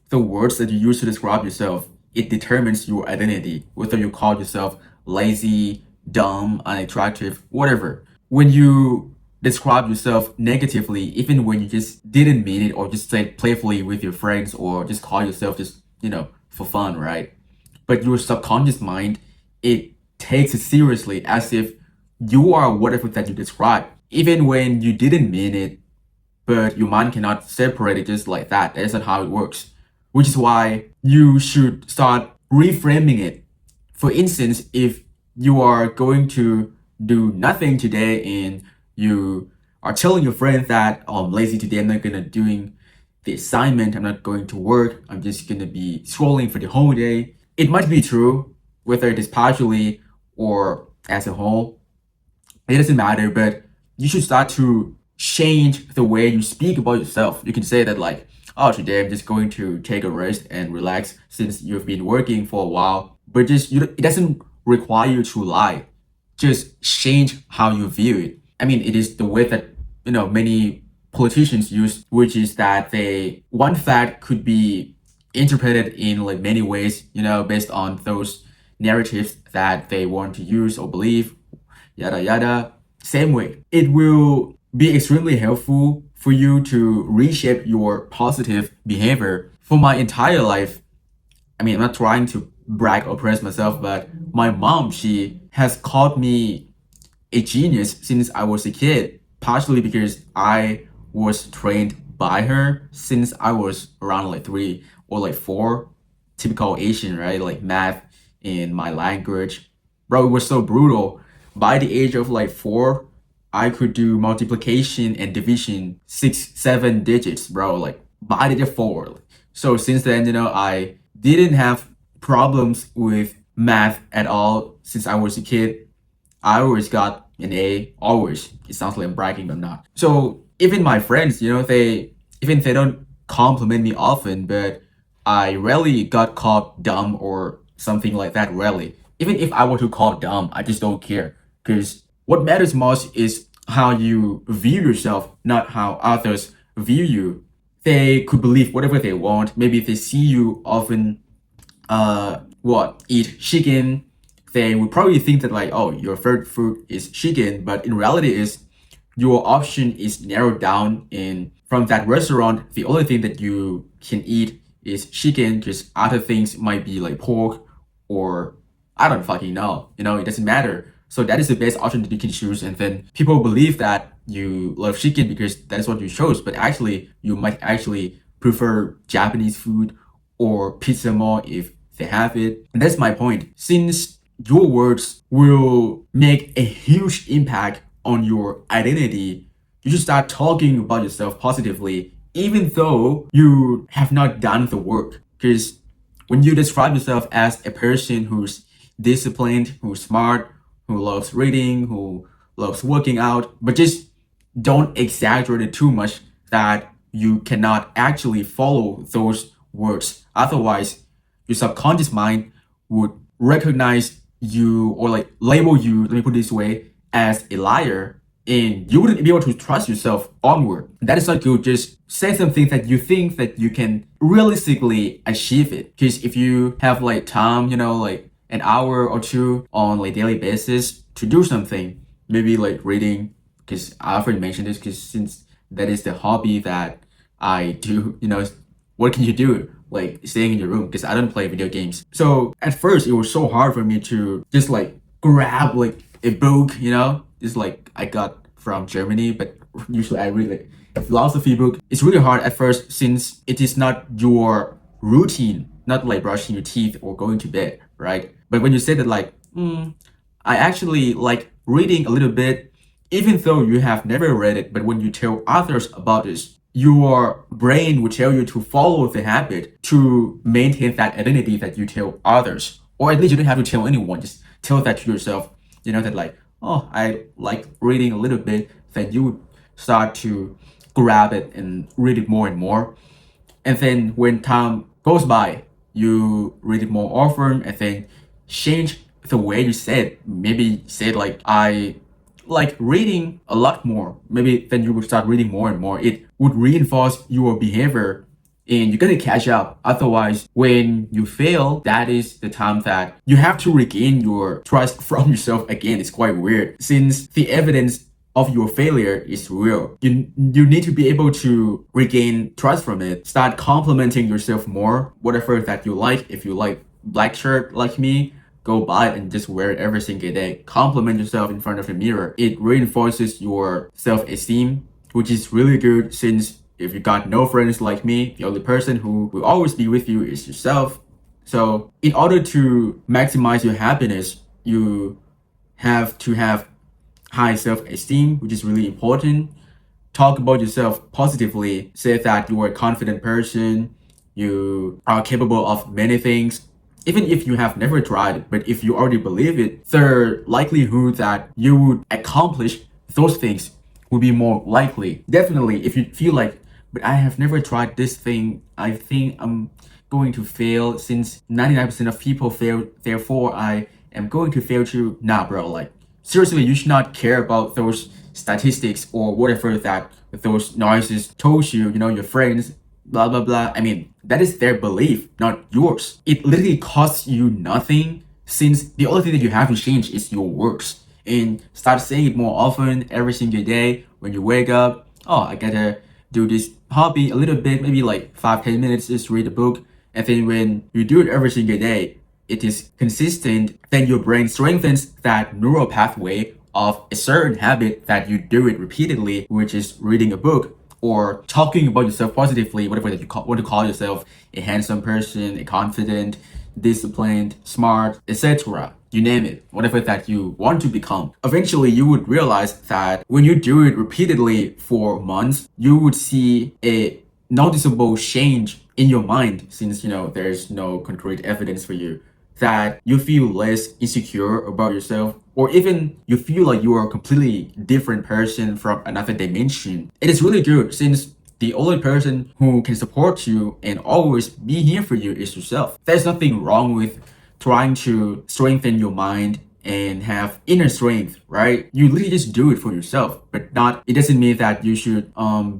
the words that you use to describe yourself, it determines your identity, whether you call yourself lazy, dumb, unattractive, whatever. When you describe yourself negatively, even when you just didn't mean it or just say it playfully with your friends or just call yourself just, for fun, right? But your subconscious mind, it takes it seriously as if you are whatever that you describe. Even when you didn't mean it, but your mind cannot separate it just like that. That's not how it works. Which is why you should start reframing it. For instance, if you are going to do nothing today and you are telling your friend that, oh, I'm lazy today, I'm not gonna doing the assignment, I'm not going to work, I'm just gonna be scrolling for the whole day. It might be true, whether it is partially or as a whole. It doesn't matter, but you should start to change the way you speak about yourself. You can say that like, oh, today I'm just going to take a rest and relax since you've been working for a while. But just it doesn't require you to lie. Just change how you view it. I mean, it is the way that many politicians use, which is that one fact could be interpreted in like many ways, based on those narratives that they want to use or believe, yada yada. Same way, it will be extremely helpful for you to reshape your positive behavior. For my entire life, I mean, I'm not trying to brag or praise myself, but my mom, she has called me a genius since I was a kid, partially because I was trained by her since I was around like 3 or 4, typical Asian, right? Like math in my language. Bro, it was so brutal. By the age of like 4, I could do multiplication and division 6, 7 digits, bro. Like by the age of 4. So since then, I didn't have problems with math at all since I was a kid. I always got an A, always. It sounds like I'm bragging, but I'm not. So even my friends, they don't compliment me often, but I rarely got called dumb or something like that. Rarely. Even if I were to call dumb, I just don't care. Because what matters most is how you view yourself, not how others view you. They could believe whatever they want. Maybe if they see you often eat chicken, they would probably think that like, oh, your favorite food is chicken, but in reality is your option is narrowed down, and from that restaurant the only thing that you can eat is chicken, just other things might be like pork or I don't fucking know, it doesn't matter. So that is the best option that you can choose, and then people believe that you love chicken because that is what you chose, but actually you might actually prefer Japanese food or pizza more if they have it. And that's my point. Since your words will make a huge impact on your identity, you should start talking about yourself positively, even though you have not done the work. Because when you describe yourself as a person who's disciplined, who's smart, who loves reading, who loves working out, but just don't exaggerate it too much that you cannot actually follow those words. Otherwise, your subconscious mind would recognize you or like label you, let me put it this way, as a liar, and you wouldn't be able to trust yourself onward. That is not good. Just say something that you think that you can realistically achieve it. Because if you have like time, like an hour or two on like daily basis to do something, maybe like reading, because I already mentioned this, because since that is the hobby that I do, what can you do? Like staying in your room, because I don't play video games. So at first it was so hard for me to just like grab like a book, just like I got from Germany, but usually I read like a philosophy book. It's really hard at first since it is not your routine, not like brushing your teeth or going to bed, right? But when you say that like, I actually like reading a little bit, even though you have never read it, but when you tell others about this, your brain will tell you to follow the habit to maintain that identity that you tell others. Or at least you don't have to tell anyone, just tell that to yourself, that like, oh, I like reading a little bit, then you would start to grab it and read it more and more. And then when time goes by, you read it more often and then change the way you say it. Maybe say it like, I like reading a lot more. Maybe then you would start reading more and more. It would reinforce your behavior and you gotta catch up. Otherwise, when you fail, that is the time that you have to regain your trust from yourself again. It's quite weird since the evidence of your failure is real. You need to be able to regain trust from it. Start complimenting yourself more, whatever that you like. If you like black shirt like me, go buy it and just wear it every single day. Compliment yourself in front of the mirror. It reinforces your self-esteem, which is really good since if you got no friends like me, the only person who will always be with you is yourself. So in order to maximize your happiness, you have to have high self-esteem, which is really important. Talk about yourself positively. Say that you are a confident person, you are capable of many things. Even if you have never tried it, but if you already believe it, the likelihood that you would accomplish those things will be more likely. Definitely, if you feel like, but I have never tried this thing, I think I'm going to fail since 99% of people fail, therefore I am going to fail too. Nah, bro, like, seriously, you should not care about those statistics or whatever that those noises told you, your friends, blah, blah, blah. I mean, that is their belief, not yours. It literally costs you nothing since the only thing that you have to change is your words. And start saying it more often every single day when you wake up. Oh, I gotta do this hobby a little bit, maybe like 5-10 minutes, just read a book. And then when you do it every single day, it is consistent, then your brain strengthens that neural pathway of a certain habit that you do it repeatedly, which is reading a book or talking about yourself positively, whatever that you want to call yourself, a handsome person, a confident, disciplined, smart, etc. You name it, whatever that you want to become. Eventually, you would realize that when you do it repeatedly for months, you would see a noticeable change in your mind since, there's no concrete evidence for you, that you feel less insecure about yourself, or even you feel like you are a completely different person from another dimension. It is really good since the only person who can support you and always be here for you is yourself. There's nothing wrong with trying to strengthen your mind and have inner strength, right? You literally just do it for yourself, but it doesn't mean that you should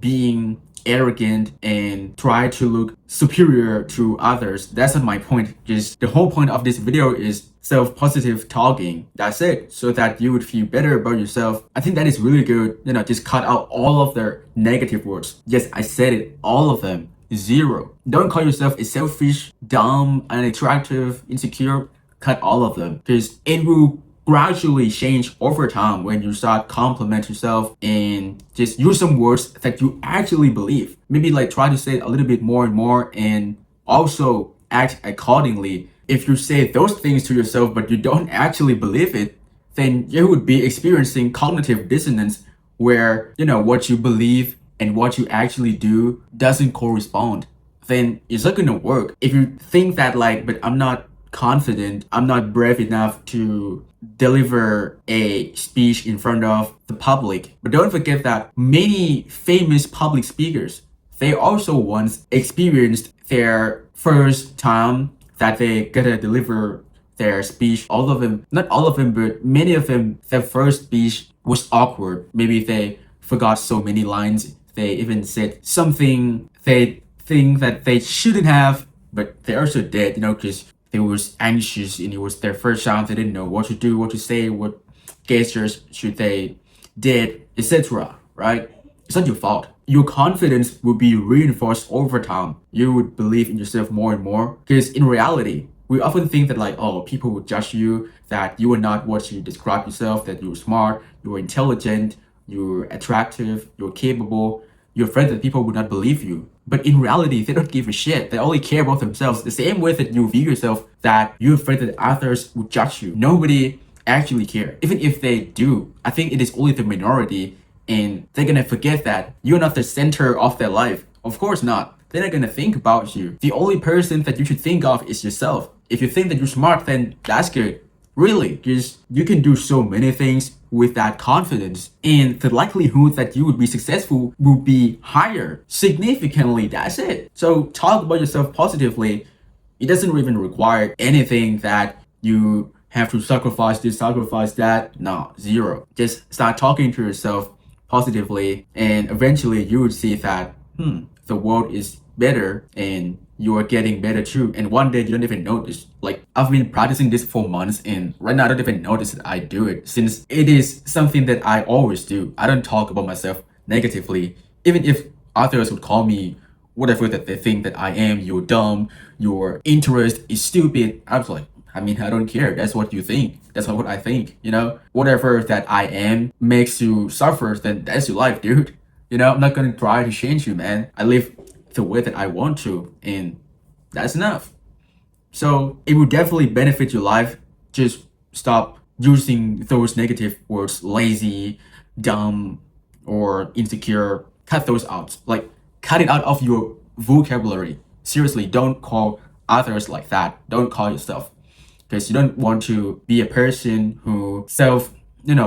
being arrogant and try to look superior to others. That's not my point. Just the whole point of this video is self-positive talking. That's it. So that you would feel better about yourself. I think that is really good. Just cut out all of the negative words. Yes, I said it. All of them. Zero. Don't call yourself a selfish, dumb, unattractive, insecure. Cut all of them. Because it will gradually change over time when you start compliment yourself and just use some words that you actually believe. Maybe like try to say it a little bit more and more and also act accordingly. If you say those things to yourself but you don't actually believe it, then you would be experiencing cognitive dissonance where, what you believe and what you actually do doesn't correspond. Then it's not gonna work. If you think that but I'm not confident, I'm not brave enough to deliver a speech in front of the public. But don't forget that many famous public speakers, they also once experienced their first time that they gotta deliver their speech. All of them, not all of them, but many of them, their first speech was awkward. Maybe they forgot so many lines. They even said something they think that they shouldn't have, but they also did, because they was anxious and it was their first time. They didn't know what to do, what to say, what gestures should they did, etc. Right? It's not your fault. Your confidence will be reinforced over time. You would believe in yourself more and more. Because in reality, we often think that people will judge you, that you are not what you describe yourself, that you're smart, you're intelligent, you're attractive, you're capable. You're afraid that people would not believe you. But in reality, they don't give a shit. They only care about themselves. The same way that you view yourself, that you're afraid that others would judge you. Nobody actually care. Even if they do, I think it is only the minority, and they're gonna forget that you're not the center of their life. Of course not. They're not gonna think about you. The only person that you should think of is yourself. If you think that you're smart, then that's good. Really, because you can do so many things with that confidence, and the likelihood that you would be successful will be higher significantly. That's it. So talk about yourself positively. It doesn't even require anything that you have to sacrifice this, sacrifice that. No, zero. Just start talking to yourself positively, and eventually you would see that the world is better and you are getting better too. And one day you don't even notice. Like I've been practicing this for months and right now I don't even notice that I do it since it is something that I always do. I don't talk about myself negatively. Even if others would call me whatever that they think that I am, you're dumb, your interest is stupid. I was like, I mean, I don't care. That's what you think. That's not what I think, you know? Whatever that I am makes you suffer, then that's your life, dude. You know, I'm not gonna try to change you, man. I live the way that I want to, and that's enough. So it will definitely benefit your life. Just stop using those negative words, lazy, dumb, or insecure. Cut those out. Like, cut it out of your vocabulary. Seriously, don't call others like that. Don't call yourself. Because you don't want to be a person who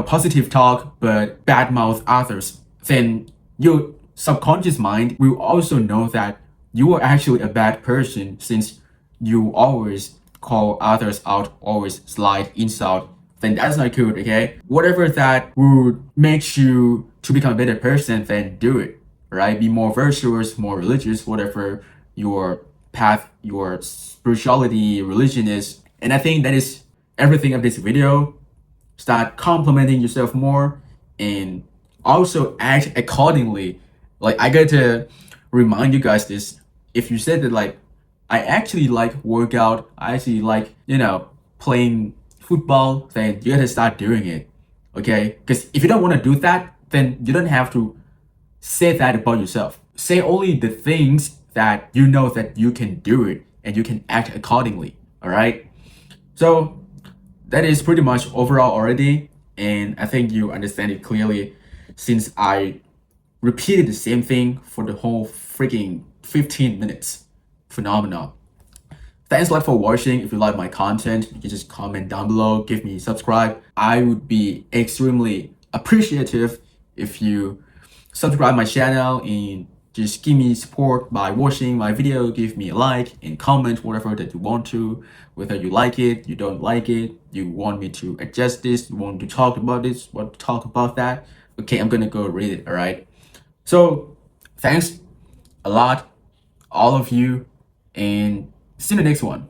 positive talk but bad mouth others. Then your subconscious mind will also know that you are actually a bad person since you always call others out, always slide insult. Then that's not good, okay? Whatever that would make you to become a better person, then do it, right? Be more virtuous, more religious, whatever your path, your spirituality, religion is. And I think that is everything of this video. Start complimenting yourself more and also act accordingly. Like I got to remind you guys this. If you said that like I actually like workout, I actually like, playing football, then you gotta start doing it. Okay? Because if you don't want to do that, then you don't have to say that about yourself. Say only the things that you know that you can do it and you can act accordingly. Alright? So that is pretty much overall already, and I think you understand it clearly since I repeated the same thing for the whole freaking 15 minutes. Phenomenal. Thanks a lot for watching. If you like my content, you can just comment down below, give me subscribe. I would be extremely appreciative if you subscribe my channel and just give me support by watching my video. Give me a like and comment whatever that you want to, whether you like it, you don't like it, you want me to adjust this, you want to talk about this, want to talk about that. Okay, I'm gonna go read it, all right? So thanks a lot, all of you, and see you in the next one.